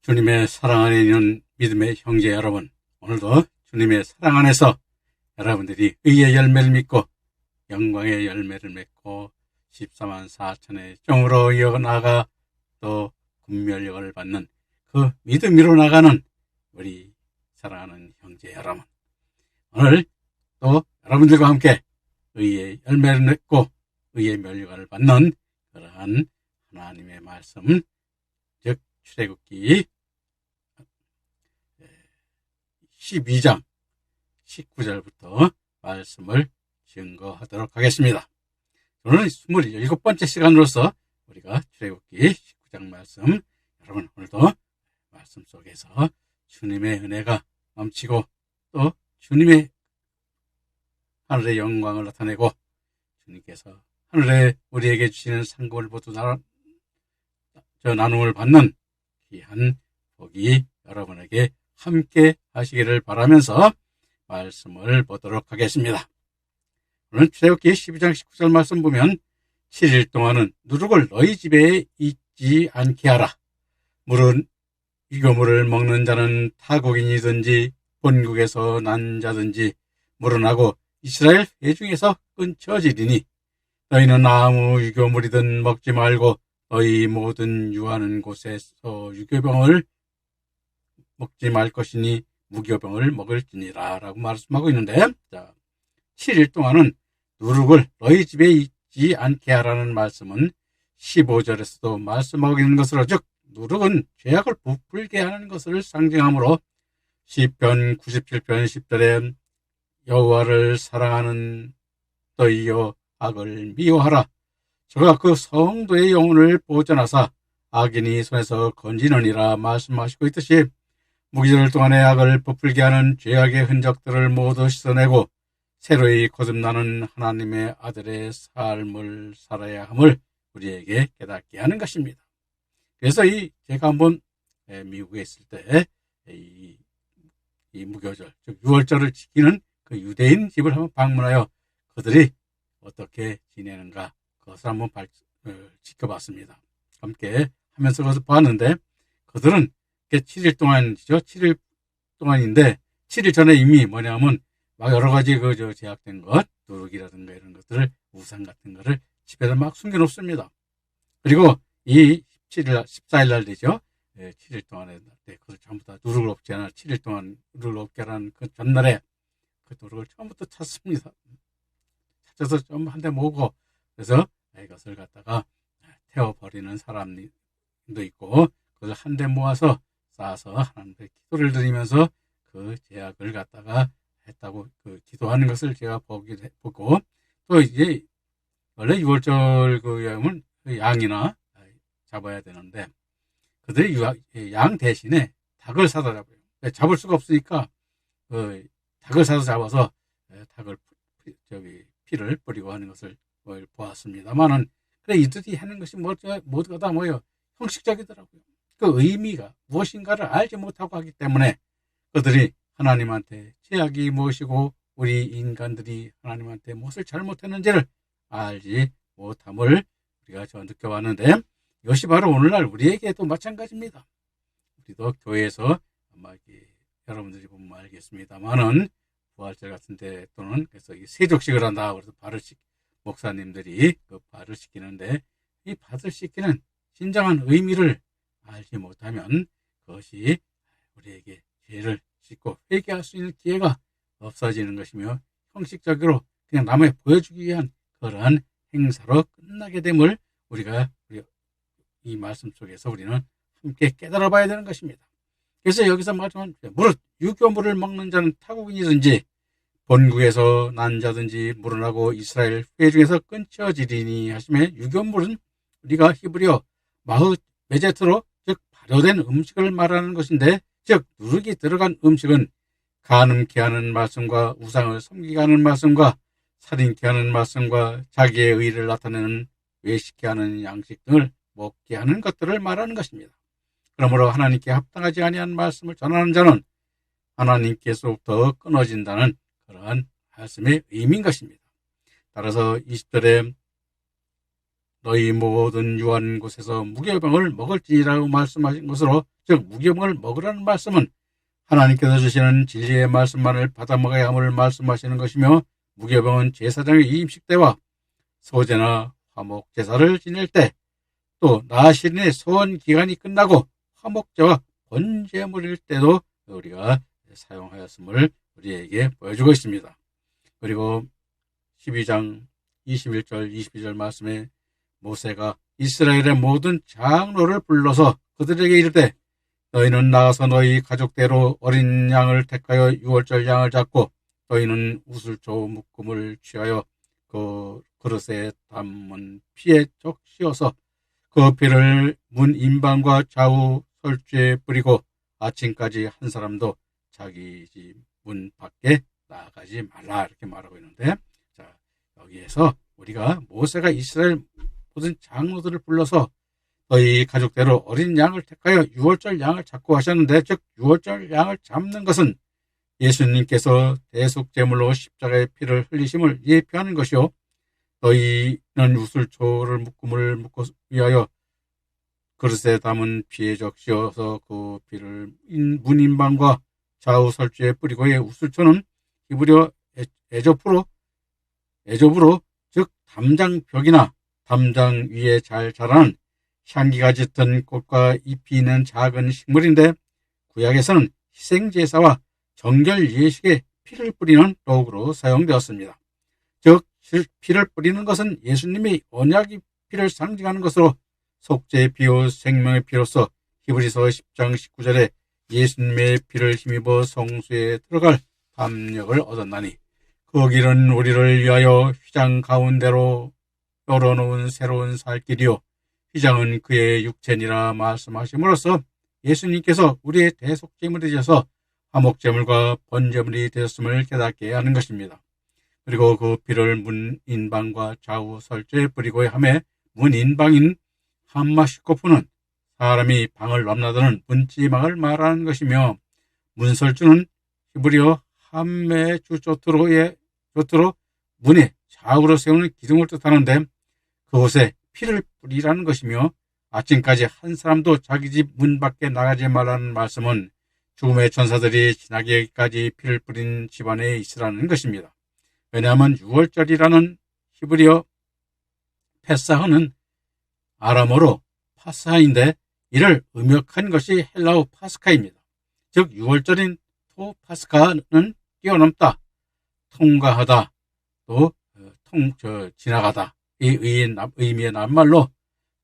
주님의 사랑 안에 있는 믿음의 형제 여러분, 오늘도 주님의 사랑 안에서 여러분들이 의의 열매를 맺고 영광의 열매를 맺고 14만 4천의 종으로 이어나가 또 군멸력을 받는 그 믿음으로 나가는 우리 사랑하는 형제 여러분, 오늘 또 여러분들과 함께 의의 열매를 맺고 의의 멸력을 받는 그러한 하나님의 말씀, 즉 출애굽기 12장 19절부터 말씀을 증거하도록 하겠습니다. 오늘 27번째 시간으로서 우리가 출애굽기 19장 말씀, 여러분 오늘도 말씀 속에서 주님의 은혜가 넘치고 또 주님의 하늘의 영광을 나타내고 주님께서 하늘에 우리에게 주시는 상급을 모두 나눔을 받는 귀한 복이 여러분에게 함께 하시기를 바라면서 말씀을 보도록 하겠습니다. 오늘 출애굽기 12장 19절 말씀 보면 7일 동안은 누룩을 너희 집에 있지 않게 하라. 유교물을 먹는 자는 타국인이든지 본국에서 난 자든지 물어나고 이스라엘 회중에서 끊쳐지리니 너희는 아무 유교물이든 먹지 말고 너희 모든 유하는 곳에서 유교병을 먹지 말 것이니 무교병을 먹을지니라 라고 말씀하고 있는데, 자, 7일 동안은 누룩을 너희 집에 있지 않게 하라는 말씀은 15절에서도 말씀하고 있는 것으로, 즉 누룩은 죄악을 부풀게 하는 것을 상징하므로 시편 97편 10절에 여호와를 사랑하는 너희여 악을 미워하라. 저가 그 성도의 영혼을 보존하사 악인이 손에서 건지느니라 말씀하시고 있듯이 무기절 동안의 악을 부풀게 하는 죄악의 흔적들을 모두 씻어내고 새로이 거듭나는 하나님의 아들의 삶을 살아야 함을 우리에게 깨닫게 하는 것입니다. 그래서 제가 한번 미국에 있을 때 이 무교절, 즉 6월절을 지키는 그 유대인 집을 한번 방문하여 그들이 어떻게 지내는가 그것을 한번 지켜봤습니다. 함께 하면서 그것을 보았는데 그들은 7일 동안이죠. 7일 동안인데 7일 전에 이미 뭐냐면 막 여러 가지 제약된 것, 누룩이라든가 이런 것들을 우상 같은 거를 집에서 막 숨겨놓습니다. 그리고 이 14일 날 되죠. 7일 동안에 그걸 전부 다 누룩을 없게 하나 7일 동안 누룩을 없게 하라는 그 전날에 그 누룩을 처음부터 찾습니다. 찾아서 좀 한 대 모으고 그래서 이것을 갖다가 태워버리는 사람도 있고 그걸 한 대 모아서 쌓아서 하나님께 기도를 드리면서 그 제약을 갖다가 했다고 기도하는 것을 제가 보고 또 이제 원래 6월절 양이나 잡아야 되는데 그들이 양 대신에 닭을 사다 잡아요. 잡을 수가 없으니까 닭을 사서 잡아서 닭을 피를 뿌리고 하는 것을 보았습니다만은 그래 이들이 하는 것이 모두가 다 형식적이더라고요. 그 의미가 무엇인가를 알지 못하고 하기 때문에 그들이 하나님한테 죄악이 무엇이고 우리 인간들이 하나님한테 무엇을 잘못했는지를 알지 못함을 우리가 느껴봤는데 이것이 바로 오늘날 우리에게도 마찬가지입니다. 우리도 교회에서 아마 여러분들이 보면 알겠습니다만은 부활절 같은 데 또는 그래서 세족식을 한다 그래서 발을 목사님들이 그 발을 씻기는데 이 발을 씻기는 진정한 의미를 알지 못하면 그것이 우리에게 죄를 씻고 회개할 수 있는 기회가 없어지는 것이며 형식적으로 그냥 남에 보여주기 위한 그러한 행사로 끝나게 됨을 우리가 이 말씀 속에서 우리는 함께 깨달아 봐야 되는 것입니다. 그래서 여기서 말하면 무릇 유교물을 먹는 자는 타국인이든지 본국에서 난 자든지 물어나고 이스라엘 회중에서 끊쳐지리니 하시매 유교물은 우리가 히브리어 메제트로 즉 발효된 음식을 말하는 것인데 즉 누룩이 들어간 음식은 간음케 하는 말씀과 우상을 섬기게 하는 말씀과 살인케 하는 말씀과 자기의 의를 나타내는 외식케 하는 양식 등을 먹게 하는 것들을 말하는 것입니다. 그러므로 하나님께 합당하지 아니한 말씀을 전하는 자는 하나님께서부터 끊어진다는 그러한 말씀의 의미인 것입니다. 따라서 20절에 너희 모든 유한 곳에서 무교병을 먹을지니라고 말씀하신 것으로, 즉 무교병을 먹으라는 말씀은 하나님께서 주시는 진리의 말씀만을 받아 먹어야 함을 말씀하시는 것이며, 무교병은 제사장의 이임식 때와 소제나 화목 제사를 지낼 때, 또 나시린의 소원 기간이 끝나고 화목제와 번제물일 때도 우리가 사용하였음을 우리에게 보여주고 있습니다. 그리고 12장 21절 22절 말씀에 모세가 이스라엘의 모든 장로를 불러서 그들에게 이르되, 너희는 나가서 너희 가족대로 어린 양을 택하여 유월절 양을 잡고, 너희는 우슬초 묶음을 취하여 그 그릇에 담은 피에 적시어서 그 피를 문 인방과 좌우 설주에 뿌리고 아침까지 한 사람도 자기 집 문 밖에 나가지 말라, 이렇게 말하고 있는데, 자, 여기에서 우리가 모세가 이스라엘 모든 장로들을 불러서 너희 가족대로 어린 양을 택하여 유월절 양을 잡고 하셨는데, 즉 유월절 양을 잡는 것은 예수님께서 대속제물로 십자가의 피를 흘리심을 예표하는 것이요, 너희는 우슬초를 묶음을 묶고 위하여 그릇에 담은 피에 적시어서 그 피를 문인방과 좌우 설주에 뿌리고의 우슬초는 히브리어 에조프로, 즉 담장벽이나 담장 위에 잘 자라는 향기가 짙은 꽃과 잎이 있는 작은 식물인데, 구약에서는 희생제사와 정결 예식에 피를 뿌리는 도구로 사용되었습니다. 즉 피를 뿌리는 것은 예수님의 언약의 피를 상징하는 것으로, 속죄의 피요 생명의 피로서 히브리서 10장 19절에 예수님의 피를 힘입어 성소에 들어갈 담력을 얻었나니, 그 길은 우리를 위하여 휘장 가운데로 열어놓은 새로운 살 길이요, 휘장은 그의 육체니라 말씀하심으로써 예수님께서 우리의 대속제물이 되셔서 화목제물과 번제물이 되었음을 깨닫게 하는 것입니다. 그리고 그 피를 문인방과 좌우 설주에 뿌리고 하매, 문인방인 함마시코프는 사람이 방을 넘나드는 문지방을 말하는 것이며, 문설주는 히브리어 함메 주조트로 문의 좌우로 세우는 기둥을 뜻하는데, 그곳에 피를 뿌리라는 것이며, 아침까지 한 사람도 자기 집 문 밖에 나가지 말라는 말씀은 죽음의 천사들이 지나기까지 피를 뿌린 집안에 있으라는 것입니다. 왜냐하면 유월절이라는 히브리어 페사흐는 아람어로 파스하인데, 이를 음역한 것이 헬라어 파스카입니다. 즉 유월절인 토파스카는 뛰어넘다, 통과하다, 또 지나가다 이 의미의 낱말로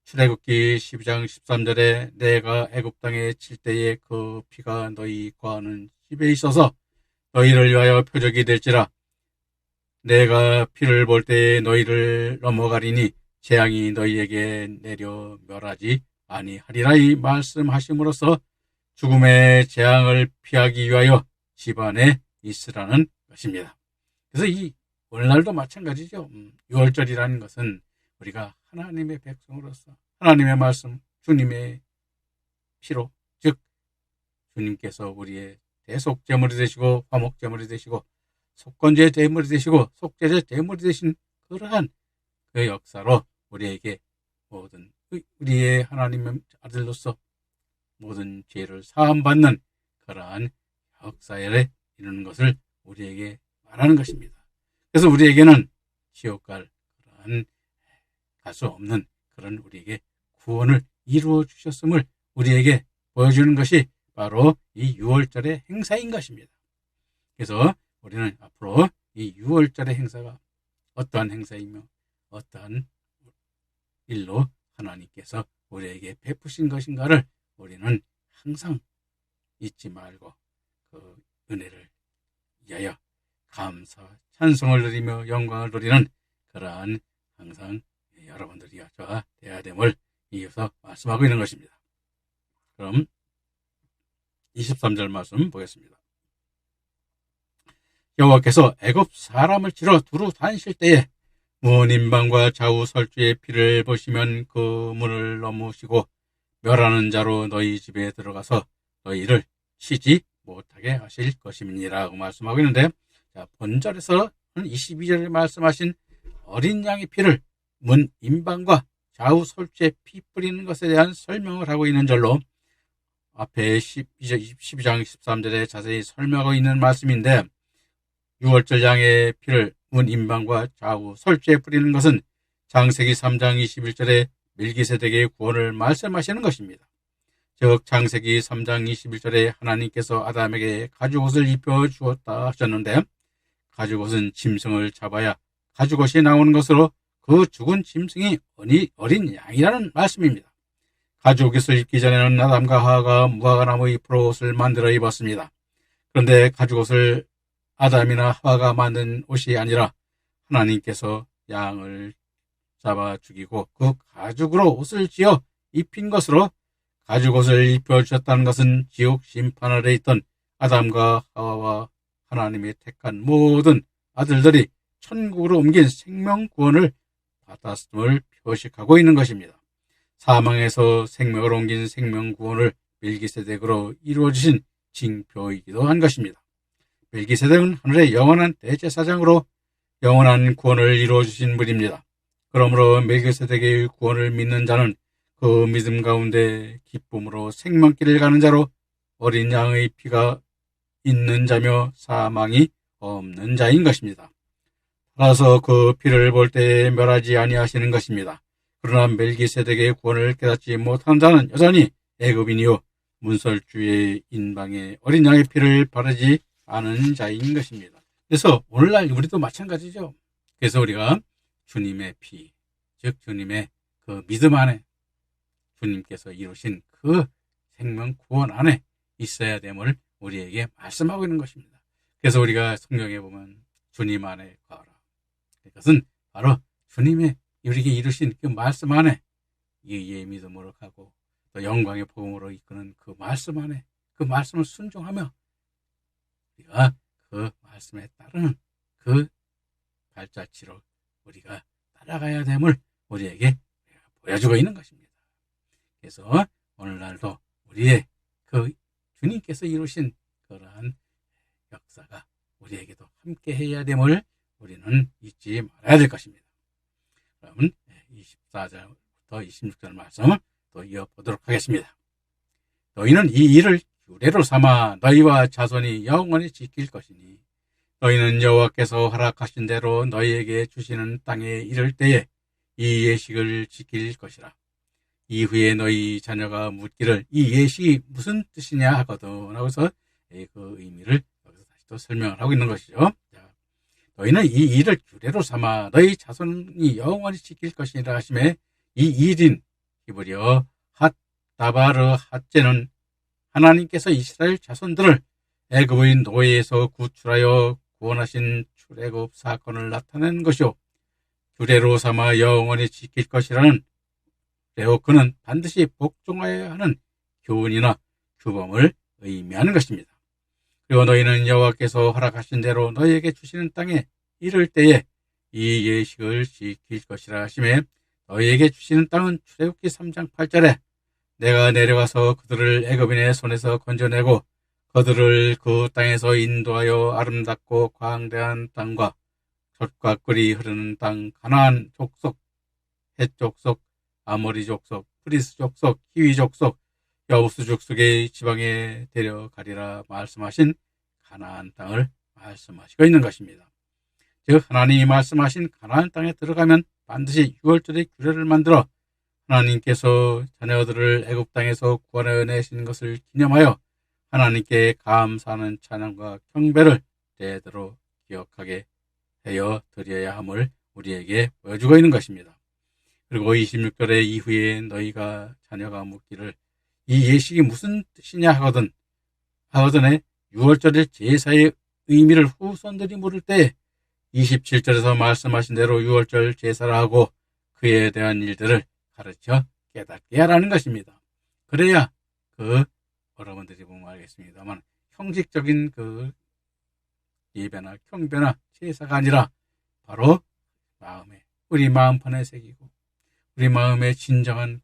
출애굽기 12장 13절에 내가 애굽 땅에 칠 때에 그 피가 너희 거하는 집에 있어서 너희를 위하여 표적이 될지라, 내가 피를 볼 때에 너희를 넘어가리니 재앙이 너희에게 내려 멸하지 아니하리라 이 말씀하심으로써 죽음의 재앙을 피하기 위하여 집안에 있으라는 것입니다. 그래서 이 오늘날도 마찬가지죠. 유월절이라는 것은 우리가 하나님의 백성으로서 하나님의 말씀, 주님의 피로, 즉 주님께서 우리의 대속제물이 되시고 화목제물이 되시고 속건제 제물이 되시고 속죄제 제물이 되신 그러한 그 역사로 우리에게 모든 우리의 하나님의 아들로서 모든 죄를 사함받는 그러한 역사에 이르는 것을 우리에게 말하는 것입니다. 그래서 우리에게는 지옥 갈 그러한 갈 수 없는 그런 우리에게 구원을 이루어 주셨음을 우리에게 보여주는 것이 바로 이 유월절의 행사인 것입니다. 그래서 우리는 앞으로 이 유월절의 행사가 어떠한 행사이며 어떠한 일로 하나님께서 우리에게 베푸신 것인가를 우리는 항상 잊지 말고 그 은혜를 위하여 감사, 찬송을 드리며 영광을 드리는 그러한 항상 여러분들이 저와 되어야 됨을 이어서 말씀하고 있는 것입니다. 그럼 23절 말씀 보겠습니다. 여호와께서 애굽 사람을 치러 두루 다니실 때에 문 인방과 좌우 설주의 피를 보시면 그 문을 넘으시고 멸하는 자로 너희 집에 들어가서 너희를 치지 못하게 하실 것임이니라고 말씀하고 있는데, 자, 본절에서 22절에 말씀하신 어린 양의 피를 문 인방과 좌우 솔주에 피 뿌리는 것에 대한 설명을 하고 있는 절로 앞에 12장 13절에 자세히 설명하고 있는 말씀인데, 유월절 양의 피를 문 임방과 좌우 솔주에 뿌리는 것은 창세기 3장 21절에 멜기세덱의 구원을 말씀하시는 것입니다. 즉 창세기 3장 21절에 하나님께서 아담에게 가죽옷을 입혀 주었다 하셨는데, 가죽옷은 짐승을 잡아야 가죽옷이 나오는 것으로 그 죽은 짐승이 어린 양이라는 말씀입니다. 가죽옷을 입기 전에는 아담과 하와가 무화과나무 잎으로 옷을 만들어 입었습니다. 그런데 가죽옷을 아담이나 하와가 만든 옷이 아니라 하나님께서 양을 잡아 죽이고 그 가죽으로 옷을 지어 입힌 것으로, 가죽옷을 입혀주셨다는 것은 지옥 심판 아래 있던 아담과 하와와 하나님이 택한 모든 아들들이 천국으로 옮긴 생명구원을 받았음을 표식하고 있는 것입니다. 사망에서 생명으로 옮긴 생명구원을 멜기세덱으로 이루어주신 징표이기도 한 것입니다. 멜기세덱은 하늘의 영원한 대제사장으로 영원한 구원을 이루어주신 분입니다. 그러므로 멜기세덱의 구원을 믿는 자는 그 믿음 가운데 기쁨으로 생명길을 가는 자로 어린 양의 피가 있는 자며 사망이 없는 자인 것입니다. 따라서 그 피를 볼 때 멸하지 아니하시는 것입니다. 그러나 멜기세덱의 구원을 깨닫지 못한 자는 여전히 애굽인이요 문설주의 인방의 어린 양의 피를 바르지 않은 자인 것입니다. 그래서 오늘날 우리도 마찬가지죠. 그래서 우리가 주님의 피, 즉 주님의 그 믿음 안에, 주님께서 이루신 그 생명 구원 안에 있어야 됨을 우리에게 말씀하고 있는 것입니다. 그래서 우리가 성경에 보면 주님 안에 거하라, 그것은 바로 주님의 우리에게 이루신 그 말씀 안에 이의 믿음으로 가고 또 영광의 복음으로 이끄는 그 말씀 안에, 그 말씀을 순종하며 우리가 그 말씀에 따르는 그 발자취로 우리가 따라가야 됨을 우리에게 보여주고 있는 것입니다. 그래서 오늘날도 우리의 그 주님께서 이루신 그러한 역사가 우리에게도 함께 해야 됨을 우리는 잊지 말아야 될 것입니다. 그러면 24절부터 26절 말씀을 또 이어보도록 하겠습니다. 너희는 이 일을 규례로 삼아 너희와 자손이 영원히 지킬 것이니 너희는 여호와께서 허락하신 대로 너희에게 주시는 땅에 이를 때에 이 예식을 지킬 것이라. 이후에 너희 자녀가 묻기를 이 예식이 무슨 뜻이냐 하거든 하고서 그 의미를 여기서 다시 또 설명을 하고 있는 것이죠. 자, 너희는 이 일을 규례로 삼아 너희 자손이 영원히 지킬 것이라 하심에 이 일인 히브리어 핫다바르 핫제는 하나님께서 이스라엘 자손들을 애굽의 노예에서 구출하여 구원하신 출애굽 사건을 나타낸 것이요, 규례로 삼아 영원히 지킬 것이라는 레오크는 반드시 복종하여야 하는 교훈이나 규범을 의미하는 것입니다. 그리고 너희는 여호와께서 허락하신 대로 너희에게 주시는 땅에 이를 때에 이 예식을 지킬 것이라 하시매, 너희에게 주시는 땅은 출애굽기 3장 8절에 내가 내려가서 그들을 애굽인의 손에서 건져내고 그들을 그 땅에서 인도하여 아름답고 광대한 땅과 젖과 꿀이 흐르는 땅 가나안 족속, 헷 족속, 아모리 족속, 프리스 족속, 히위 족속, 여부스 족속의 지방에 데려가리라 말씀하신 가나안 땅을 말씀하시고 있는 것입니다. 즉 하나님이 말씀하신 가나안 땅에 들어가면 반드시 6월절의 규례를 만들어 하나님께서 자녀들을 애굽 땅에서 구원해 내신 것을 기념하여 하나님께 감사하는 찬양과 경배를 대대로 기억하게 하여 드려야 함을 우리에게 보여주고 있는 것입니다. 그리고 26절의 이후에 너희가 자녀가 묻기를 이 예식이 무슨 뜻이냐 하거든에 6월절의 제사의 의미를 후손들이 물을 때 27절에서 말씀하신 대로 6월절 제사를 하고 그에 대한 일들을 가르쳐 깨닫게 하라는 것입니다. 그래야 여러분들이 보면 알겠습니다만 형식적인 그 예배나 경배나 제사가 아니라 바로 우리 마음판에 새기고 우리 마음에 진정한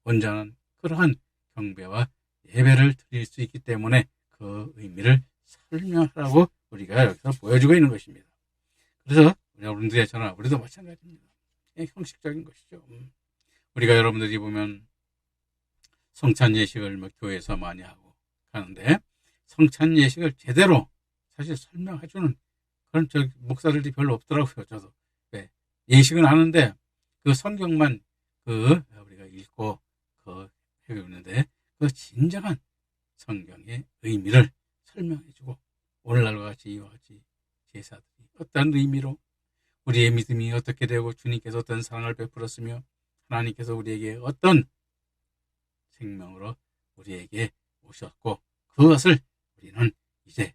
온전한 그러한 경배와 예배를 드릴 수 있기 때문에 그 의미를 설명하라고 우리가 여기서 보여주고 있는 것입니다. 그래서 여러분들의 저나 우리도 마찬가지입니다. 형식적인 것이죠. 우리가 여러분들이 보면 성찬 예식을 뭐 교회에서 많이 하고 가는데 성찬 예식을 제대로 사실 설명해주는 그런 목사들이 별로 없더라고요. 저도 예식은 하는데 그 성경만 우리가 읽고 해주는데 그 진정한 성경의 의미를 설명해주고 오늘날과 같이 이와 같이 제사들이 어떤 의미로 우리의 믿음이 어떻게 되고 주님께서 어떤 사랑을 베풀었으며 하나님께서 우리에게 어떤 생명으로 우리에게 오셨고 그것을 우리는 이제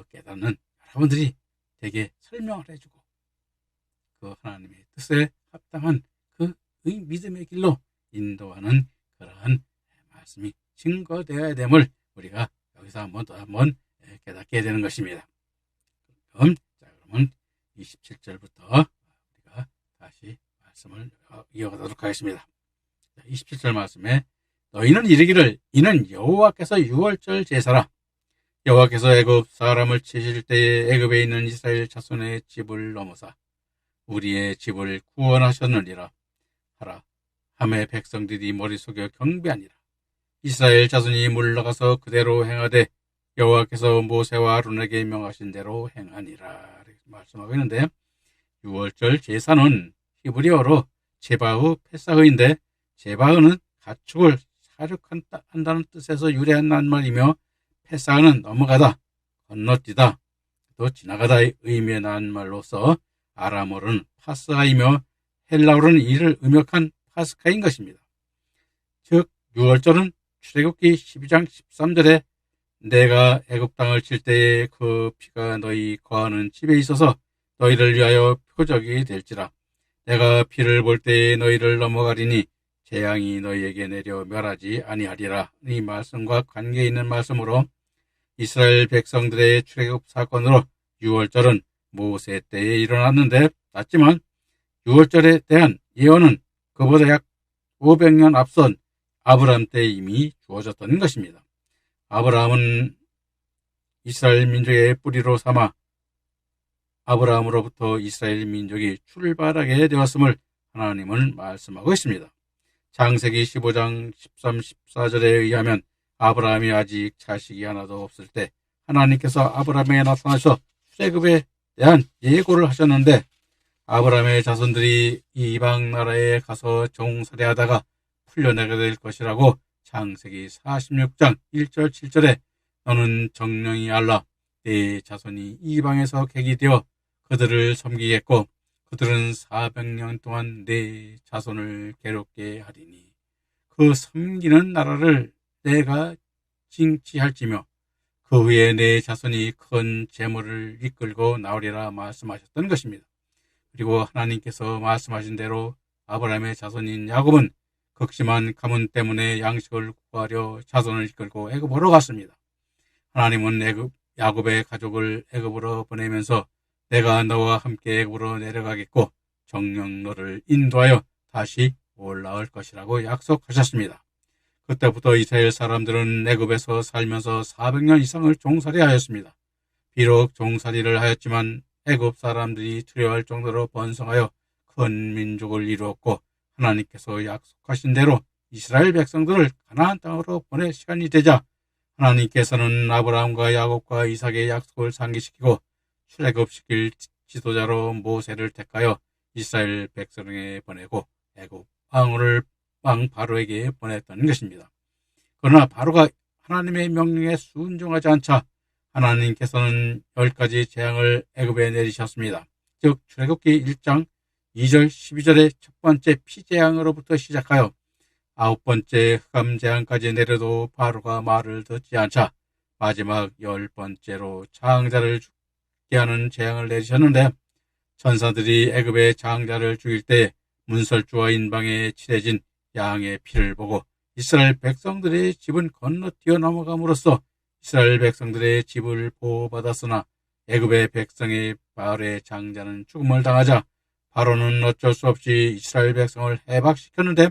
깨닫는 여러분들이 되게 설명을 해주고 그 하나님의 뜻에 합당한 그 믿음의 길로 인도하는 그러한 말씀이 증거되어야 됨을 우리가 여기서 또 한번 깨닫게 되는 것입니다. 그러면 27절부터 우리가 다시 말씀을 이어가도록 하겠습니다. 27절 말씀에 너희는 이르기를 이는 여호와께서 유월절 제사라. 여호와께서 애굽 사람을 치실 때에 애굽에 있는 이스라엘 자손의 집을 넘어사 우리의 집을 구원하셨느니라 하라. 함의 백성들이 머리 숙여 경배하니라. 이스라엘 자손이 물러가서 그대로 행하되 여호와께서 모세와 아론에게 명하신 대로 행하니라. 이렇게 말씀하고 있는데 6월절 제사는 히브리어로 제바흐 페사흐인데 제바흐는 가축을 사륙한다는 뜻에서 유래한 낱말이며 페사흐는 넘어가다, 건너뛰다, 또 지나가다의 의미의 낱말로서 아람어로는 파스하이며 헬라어로는 이를 음역한 파스카인 것입니다. 즉 6월절은 출애굽기 12장 13절에 내가 애굽 땅을 칠 때에 그 피가 너희 거하는 집에 있어서 너희를 위하여 표적이 될지라. 내가 피를 볼 때에 너희를 넘어가리니 재앙이 너희에게 내려 멸하지 아니하리라. 이 말씀과 관계 있는 말씀으로 이스라엘 백성들의 출애굽 사건으로 6월절은 모세 때에 일어났는데 맞지만 6월절에 대한 예언은 그보다 약 500년 앞선 아브라함 때 이미 주어졌던 것입니다. 아브라함은 이스라엘 민족의 뿌리로 삼아 아브라함으로부터 이스라엘 민족이 출발하게 되었음을 하나님은 말씀하고 있습니다. 창세기 15장 13, 14절에 의하면 아브라함이 아직 자식이 하나도 없을 때 하나님께서 아브라함에게 나타나셔 출애굽에 대한 예고를 하셨는데 아브라함의 자손들이 이방 나라에 가서 종살이하다가 풀려내게 될 것이라고 창세기 46장 1절 7절에 너는 정령이 알라 내 자손이 이방에서 객이 되어 그들을 섬기겠고 그들은 400년 동안 내 자손을 괴롭게 하리니 그 섬기는 나라를 내가 징치할지며 그 후에 내 자손이 큰 재물을 이끌고 나오리라 말씀하셨던 것입니다. 그리고 하나님께서 말씀하신 대로 아브라함의 자손인 야곱은 극심한 가문 때문에 양식을 구하려 자손을 이끌고 애굽으로 갔습니다. 하나님은 야곱의 가족을 애굽으로 보내면서 내가 너와 함께 애굽으로 내려가겠고 정녕 너를 인도하여 다시 올라올 것이라고 약속하셨습니다. 그때부터 이스라엘 사람들은 애굽에서 살면서 400년 이상을 종살이하였습니다. 비록 종살이를 하였지만 애굽 사람들이 두려워할 정도로 번성하여 큰 민족을 이루었고 하나님께서 약속하신 대로 이스라엘 백성들을 가나안 땅으로 보낼 시간이 되자 하나님께서는 아브라함과 야곱과 이삭의 약속을 상기시키고 출애굽시킬 지도자로 모세를 택하여 이스라엘 백성에게 보내고 애굽 왕 바로에게 보냈던 것입니다. 그러나 바로가 하나님의 명령에 순종하지 않자 하나님께서는 10가지 재앙을 애굽에 내리셨습니다. 즉 출애굽기 1장 2절 12절의 첫 번째 피재앙으로부터 시작하여 9번째 흑암재앙까지 내려도 바로가 말을 듣지 않자 마지막 10번째로 장자를 죽게 하는 재앙을 내리셨는데 천사들이 애굽의 장자를 죽일 때 문설주와 인방에 칠해진 양의 피를 보고 이스라엘 백성들의 집은 건너뛰어 넘어감으로써 이스라엘 백성들의 집을 보호받았으나 애굽의 백성의 바알의 장자는 죽음을 당하자 바로는 어쩔 수 없이 이스라엘 백성을 해박시켰는데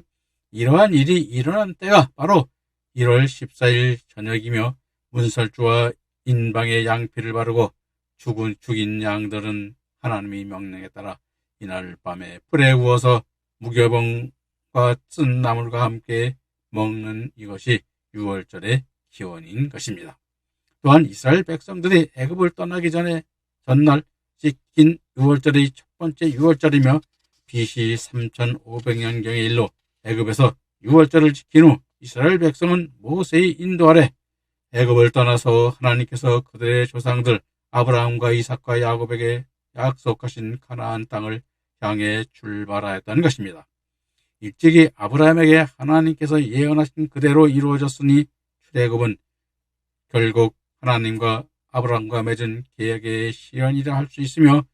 이러한 일이 일어난 때가 바로 1월 14일 저녁이며 문설주와 인방의 양피를 바르고 죽인 양들은 하나님의 명령에 따라 이날 밤에 불에 구워서 무교병 떡과 쓴 나물과 함께 먹는 이것이 유월절의 기원인 것입니다. 또한 이스라엘 백성들이 애굽을 떠나기 전에 전날 지킨 유월절이 첫 번째 유월절이며 BC 3500년경의 일로 애굽에서 유월절을 지킨 후 이스라엘 백성은 모세의 인도 아래 애굽을 떠나서 하나님께서 그들의 조상들 아브라함과 이삭과 야곱에게 약속하신 가나안 땅을 향해 출발하였다는 것입니다. 일찍이 아브라함에게 하나님께서 예언하신 그대로 이루어졌으니 출애굽은 결국 하나님과 아브라함과 맺은 계약의 실현이라 할 수 있으며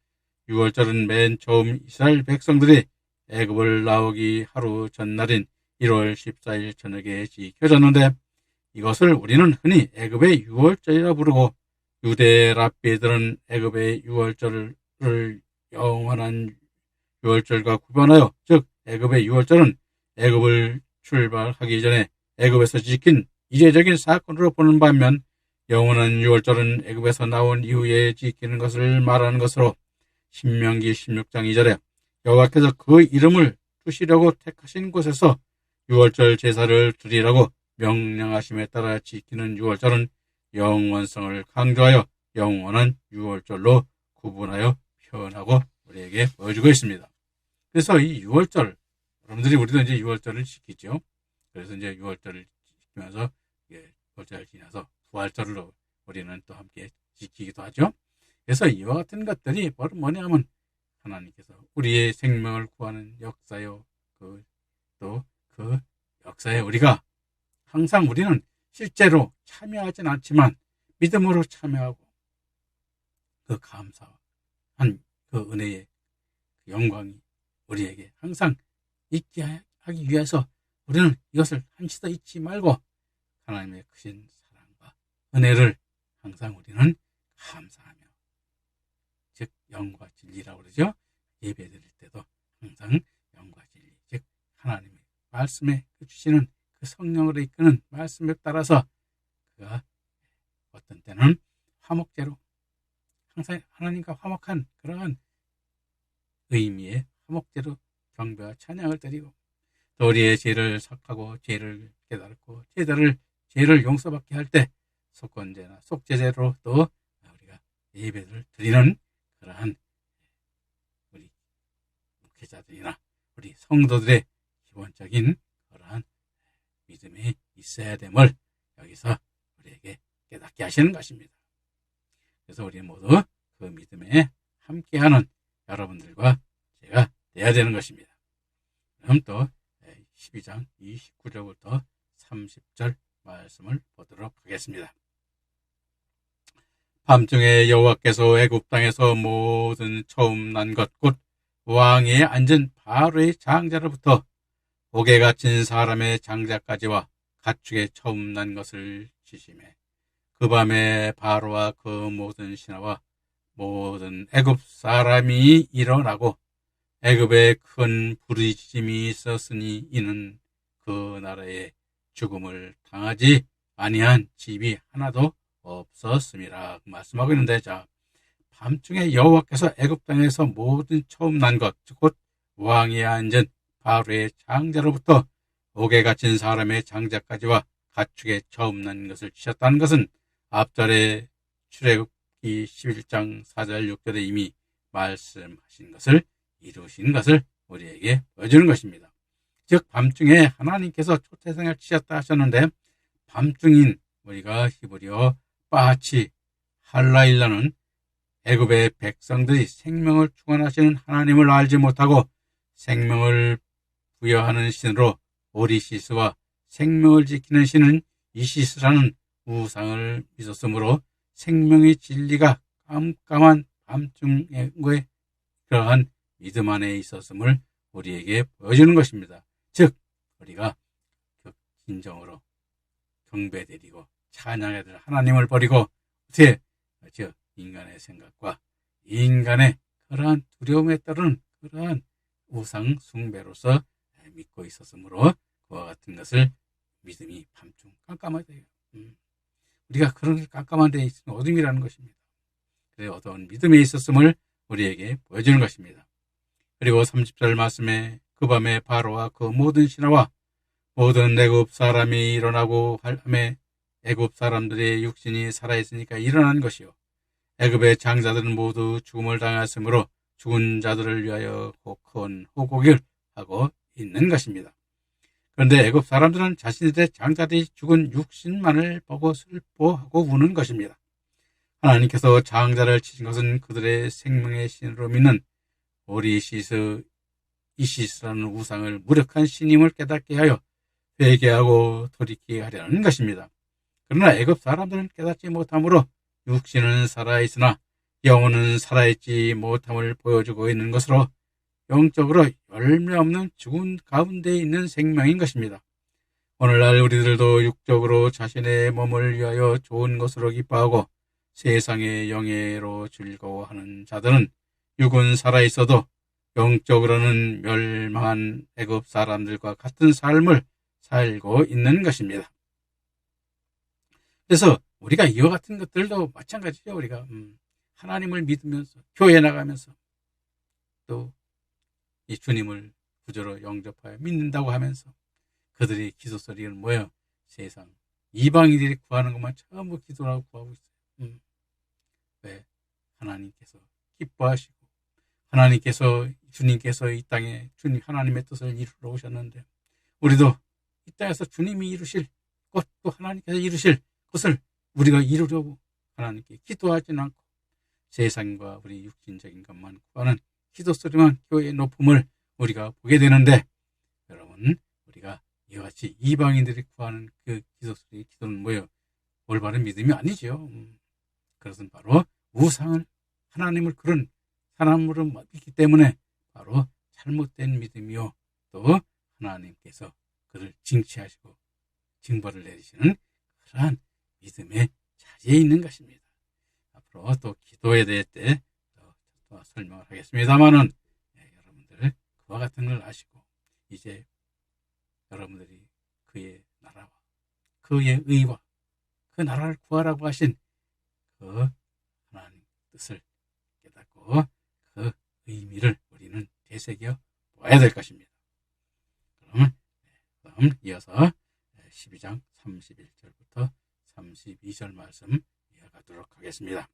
유월절은 맨 처음 이스라엘 백성들이 애굽을 나오기 하루 전날인 1월 14일 저녁에 지켜졌는데 이것을 우리는 흔히 애굽의 유월절이라 부르고 유대 랍비들은 애굽의 유월절을 영원한 유월절과 구분하여 즉 애굽의 유월절은 애굽을 출발하기 전에 애굽에서 지킨 이례적인 사건으로 보는 반면 영원한 유월절은 애굽에서 나온 이후에 지키는 것을 말하는 것으로 신명기 16장 2절에 여호와께서 그 이름을 두시려고 택하신 곳에서 유월절 제사를 드리라고 명령하심에 따라 지키는 유월절은 영원성을 강조하여 영원한 유월절로 구분하여 표현하고 우리에게 보여주고 있습니다. 그래서 이 유월절, 우리도 이제 유월절을 지키죠. 그래서 이제 유월절을 지키면서 유월절을 지나서 부활절로 우리는 또 함께 지키기도 하죠. 그래서 이와 같은 것들이 바로 뭐냐면 하나님께서 우리의 생명을 구하는 역사요. 또 그 역사에 우리가 항상 우리는 실제로 참여하진 않지만 믿음으로 참여하고 그 감사한 그 은혜의 영광이 우리에게 항상 있게 하기 위해서 우리는 이것을 한시도 잊지 말고 하나님의 크신 사랑과 은혜를 항상 우리는 감사하며 즉 영과 진리라고 그러죠. 예배 드릴 때도 항상 영과 진리 즉 하나님의 말씀에 주시는 그 성령으로 이끄는 말씀에 따라서 그가 어떤 때는 화목제로 항상 하나님과 화목한 그러한 의미의 화목제로 경배와 찬양을 드리고 또 우리의 죄를 삭하고 죄를 깨닫고 죄를 용서받게 할 때 속건제나 속죄제로 또 우리가 예배를 드리는 그러한 우리 목회자들이나 우리 성도들의 기본적인 그러한 믿음이 있어야 됨을 여기서 우리에게 깨닫게 하시는 것입니다. 그래서 우리 모두 그 믿음에 함께하는 여러분들과 제가 돼야 되는 것입니다. 그럼 또 12장 29절부터 30절 말씀을 보도록 하겠습니다. 밤중에 여호와께서 애굽 땅에서 모든 처음 난 것 곧 왕위에 앉은 바로의 장자로부터 옥에 갇힌 사람의 장자까지와 가축의 처음 난 것을 지심해 그 밤에 바로와 그 모든 신하와 모든 애굽 사람이 일어나고 애굽에 큰 부르짖음이 있었으니 이는 그 나라에 죽음을 당하지 아니한 집이 하나도 없었음이라 말씀하고 있는데 자 밤중에 여호와께서 애굽 땅에서 모든 처음 난 것 곧 왕위에 앉은 바로의 장자로부터 옥에 갇힌 사람의 장자까지와 가축의 처음 난 것을 치셨다는 것은 앞절에 출애굽기 11장 4절 6절에 이미 말씀하신 것을 이루신 것을 우리에게 보여주는 것입니다. 즉 밤중에 하나님께서 초태생을 치셨다 하셨는데 밤중인 우리가 히브리어 빠치 할라일라는 애굽의 백성들이 생명을 축원하시는 하나님을 알지 못하고 생명을 부여하는 신으로 오리시스와 생명을 지키는 신은 이시스라는 우상을 믿었으므로 생명의 진리가 깜깜한 밤중의 그러한 믿음 안에 있었음을 우리에게 보여주는 것입니다. 즉 우리가 진정으로 경배드리고 찬양해야 될 하나님을 버리고 어떻게 인간의 생각과 인간의 그러한 두려움에 따른 그러한 우상 숭배로서 믿고 있었으므로 그와 같은 것을 믿음이 밤중 깜깜하대요. 우리가 그런 깜깜한 데에 있으면 어둠이라는 것입니다. 그래서 어떤 믿음에 있었음을 우리에게 보여주는 것입니다. 그리고 30절 말씀에 그 밤에 바로와 그 모든 신하와 모든 애굽 사람이 일어나고 하매 애굽 사람들의 육신이 살아있으니까 일어난 것이요 애굽의 장자들은 모두 죽음을 당하였으므로 죽은 자들을 위하여 큰 호곡을 하고 있는 것입니다. 그런데 애굽 사람들은 자신들의 장자들이 죽은 육신만을 보고 슬퍼하고 우는 것입니다. 하나님께서 장자를 치신 것은 그들의 생명의 신으로 믿는 이시스라는 우상을 무력한 신임을 깨닫게 하여 회개하고 돌이키게 하려는 것입니다. 그러나 애굽 사람들은 깨닫지 못함으로 육신은 살아있으나 영혼은 살아있지 못함을 보여주고 있는 것으로 영적으로 열매 없는 죽은 가운데 있는 생명인 것입니다. 오늘날 우리들도 육적으로 자신의 몸을 위하여 좋은 것으로 기뻐하고 세상의 영예로 즐거워하는 자들은 육은 살아있어도 영적으로는 멸망한 애굽 사람들과 같은 삶을 살고 있는 것입니다. 그래서 우리가 이와 같은 것들도 마찬가지죠. 우리가 하나님을 믿으면서 교회 나가면서 또 이 주님을 구주로 영접하여 믿는다고 하면서 그들의 기도 소리는 뭐예요? 세상 이방인들이 구하는 것만 전부 기도라고 구하고 있어요. 왜? 하나님께서 기뻐하시고 주님께서 이 땅에 하나님의 뜻을 이루러 오셨는데 우리도 이 땅에서 주님이 이루실 또 하나님께서 이루실 것을 우리가 이루려고 하나님께 기도하지는 않고 세상과 우리 육신적인 것만 구하는 기도 소리만 교회의 높음을 우리가 보게 되는데 여러분 우리가 이와 같이 이방인들이 구하는 그 기도 소리 기도는 뭐예요? 올바른 믿음이 아니죠. 그것은 바로 우상을 하나님을 그런 사람으로 믿기 때문에 바로 잘못된 믿음이요 또 하나님께서 그를 징치하시고 징벌을 내리시는 그러한 믿음의 자리에 있는 것입니다. 앞으로 또 기도에 대해 또 설명을 하겠습니다만은 여러분들 그와 같은 걸 아시고 이제 여러분들이 그의 나라와 그의 의와 그 나라를 구하라고 하신 그 하나님 뜻을 깨닫고 그 의미를 우리는 되새겨 봐야 될 것입니다. 그럼 이어서 12장 31절부터 32절 말씀 이어가도록 하겠습니다.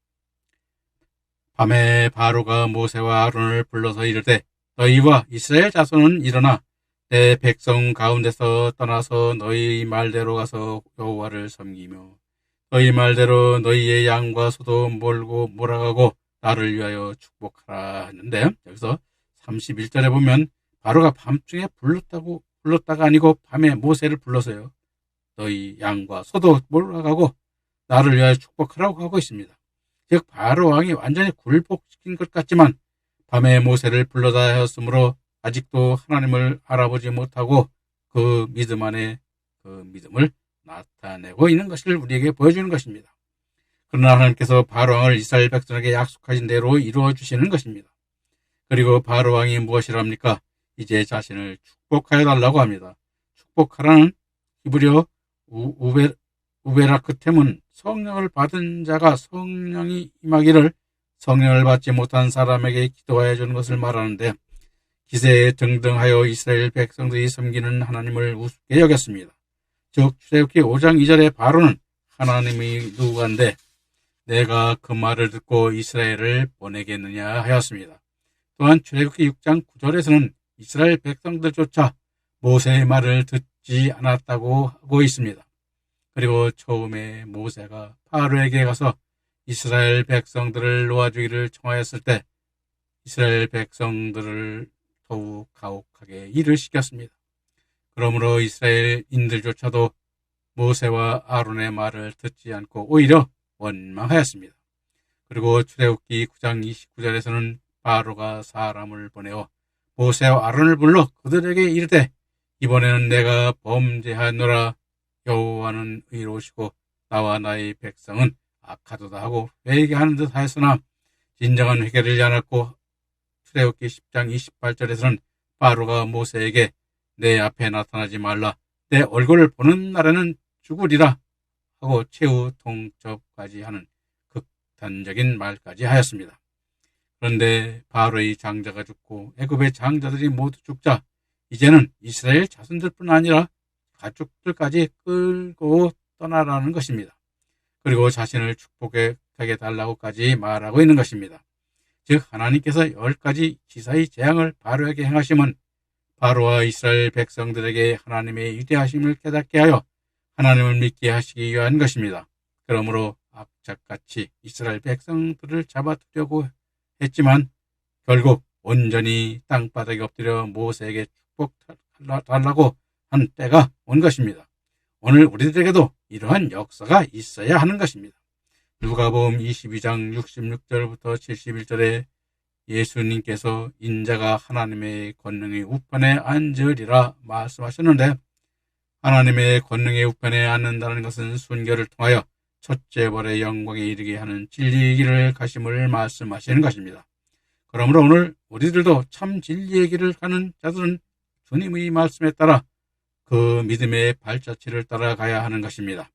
밤에 바로가 모세와 아론을 불러서 이르되 너희와 이스라엘 자손은 일어나 내 백성 가운데서 떠나서 너희 말대로 가서 여호와를 섬기며 너희 말대로 너희의 양과 소도 몰고 몰아가고 나를 위하여 축복하라 했는데 여기서 31절에 보면 바로가 밤중에 불렀다가 아니고 밤에 모세를 불러서요. 너희 양과 소도 몰아가고 나를 위하여 축복하라고 하고 있습니다. 즉 바로 왕이 완전히 굴복시킨 것 같지만 밤에 모세를 불러다 하였으므로 아직도 하나님을 알아보지 못하고 그 믿음 안에 그 믿음을 나타내고 있는 것을 우리에게 보여주는 것입니다. 그러나 하나님께서 바로 왕을 이스라엘 백성에게 약속하신 대로 이루어 주시는 것입니다. 그리고 바로 왕이 무엇이랍니까? 이제 자신을 축복하여 달라고 합니다. 축복하라는 히브리어 우베라크템은 성령을 받은 자가 성령이 임하기를 성령을 받지 못한 사람에게 기도하여 주는 것을 말하는데 기세에 등등하여 이스라엘 백성들이 섬기는 하나님을 우습게 여겼습니다. 즉 출애굽기 5장 2절에 바로는 하나님이 누구간데 내가 그 말을 듣고 이스라엘을 보내겠느냐 하였습니다. 또한 출애굽기 6장 9절에서는 이스라엘 백성들조차 모세의 말을 듣지 않았다고 하고 있습니다. 그리고 처음에 모세가 바로에게 가서 이스라엘 백성들을 놓아주기를 청하였을 때 이스라엘 백성들을 더욱 가혹하게 일을 시켰습니다. 그러므로 이스라엘인들조차도 모세와 아론의 말을 듣지 않고 오히려 원망하였습니다. 그리고 출애굽기 9장 29절에서는 바로가 사람을 보내어 모세와 아론을 불러 그들에게 이르되 이번에는 내가 범죄하노라 여호와는 의로우시고 나와 나의 백성은 악하도다 하고 회개하는 듯 하였으나 진정한 회개를 않았고 출애굽기 10장 28절에서는 바로가 모세에게 내 앞에 나타나지 말라 내 얼굴을 보는 날에는 죽으리라 하고 최후 통첩까지 하는 극단적인 말까지 하였습니다. 그런데 바로의 장자가 죽고 애굽의 장자들이 모두 죽자 이제는 이스라엘 자손들뿐 아니라 가축들까지 끌고 떠나라는 것입니다. 그리고 자신을 축복하게 달라고까지 말하고 있는 것입니다. 즉 하나님께서 10가지 기사의 재앙을 바로에게 행하심은 바로와 이스라엘 백성들에게 하나님의 위대하심을 깨닫게 하여 하나님을 믿게 하시기 위한 것입니다. 그러므로 악착같이 이스라엘 백성들을 잡아두려고 했지만 결국 온전히 땅바닥에 엎드려 모세에게 축복달라고 한 때가 온 것입니다. 오늘 우리들에게도 이러한 역사가 있어야 하는 것입니다. 누가복음 22장 66절부터 71절에 예수님께서 인자가 하나님의 권능의 우편에 앉으리라 말씀하셨는데, 하나님의 권능의 우편에 앉는다는 것은 순교를 통하여 첫째 벌의 영광에 이르게 하는 진리의 길을 가심을 말씀하시는 것입니다. 그러므로 오늘 우리들도 참 진리의 길을 가는 자들은 주님의 말씀에 따라 그 믿음의 발자취를 따라가야 하는 것입니다.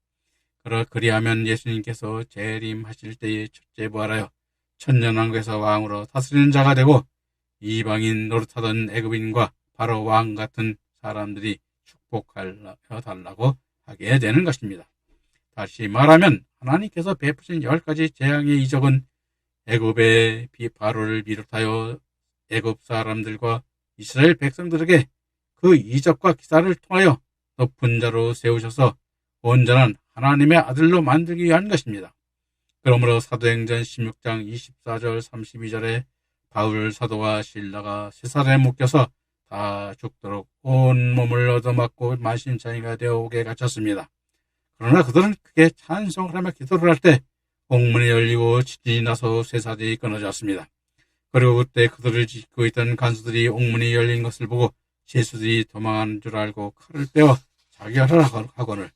그리하면 예수님께서 재림하실 때에 첫째 부활하여 천년왕국에서 왕으로 다스리는 자가 되고 이방인 노릇하던 애굽인과 바로 왕 같은 사람들이 축복하여 달라고 하게 되는 것입니다. 다시 말하면 하나님께서 베푸신 10가지 재앙의 이적은 애굽의 바로를 비롯하여 애굽 사람들과 이스라엘 백성들에게 그 이적과 기사를 통하여 높은 자로 세우셔서 온전한 하나님의 아들로 만들기 위한 것입니다. 그러므로 사도행전 16장 24절 32절에 바울 사도와 실라가 쇠사슬에 묶여서 다 죽도록 온 몸을 얻어맞고 만신창이가 되어 옥에 갇혔습니다. 그러나 그들은 크게 찬송을 하며 기도를 할 때 옥문이 열리고 지진이 나서 쇠사슬이 끊어졌습니다. 그리고 그때 그들을 지키고 있던 간수들이 옥문이 열린 것을 보고 죄수들이 도망하는 줄 알고 칼을 빼어 자결하거늘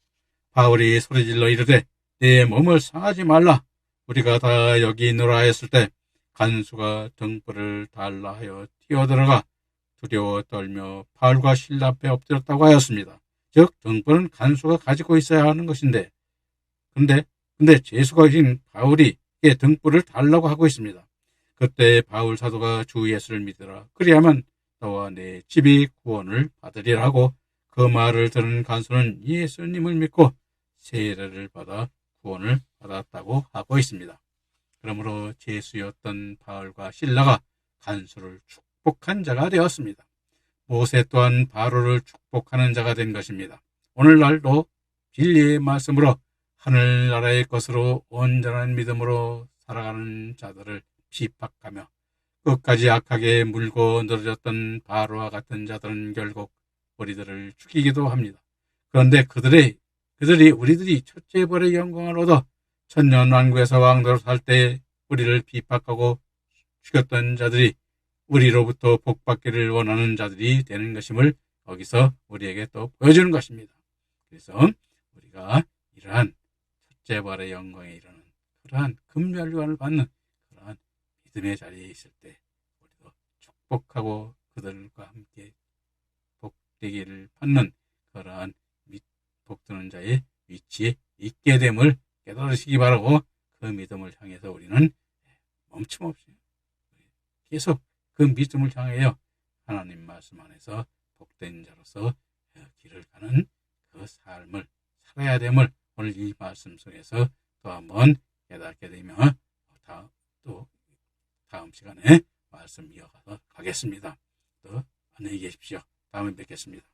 바울이 소리질러 이르되 내 몸을 상하지 말라, 우리가 다 여기 있노라 했을 때 간수가 등불을 달라 하여 뛰어들어가 두려워 떨며 바울과 실라 앞에 엎드렸다고 하였습니다. 즉 등불은 간수가 가지고 있어야 하는 것인데 근데 죄수가인 바울이 등불을 달라고 하고 있습니다. 그때 바울 사도가 주 예수를 믿으라, 그리하면 너와 내 집이 구원을 받으리라고 그 말을 들은 간수는 예수님을 믿고 세례를 받아 구원을 받았다고 하고 있습니다. 그러므로 죄수였던 바울과 실라가 간수를 축복한 자가 되었습니다. 모세 또한 바로를 축복하는 자가 된 것입니다. 오늘날도 진리의 말씀으로 하늘나라의 것으로 온전한 믿음으로 살아가는 자들을 핍박하며 끝까지 악하게 물고 늘어졌던 바로와 같은 자들은 결국 우리들을 죽이기도 합니다. 그런데 그들이 우리들이 첫째 벌의 영광을 얻어 천년왕국에서 왕도로 살 때 우리를 핍박하고 죽였던 자들이 우리로부터 복받기를 원하는 자들이 되는 것임을 거기서 우리에게 또 보여주는 것입니다. 그래서 우리가 이러한 첫째 벌의 영광에 이르는 그러한 금멸관을 받는 그러한 믿음의 자리에 있을 때 우리도 축복하고 그들과 함께 복되기를 받는 그러한 복드는 자의 위치에 있게 됨을 깨달으시기 바라고, 그 믿음을 향해서 우리는 멈춤없이 계속 그 믿음을 향하여 하나님 말씀 안에서 복된 자로서 길을 가는 그 삶을 살아야 됨을 오늘 이 말씀 속에서 또 한번 깨닫게 되며 또 다음 시간에 말씀 이어가서 가겠습니다. 또 안녕히 계십시오. 다음에 뵙겠습니다.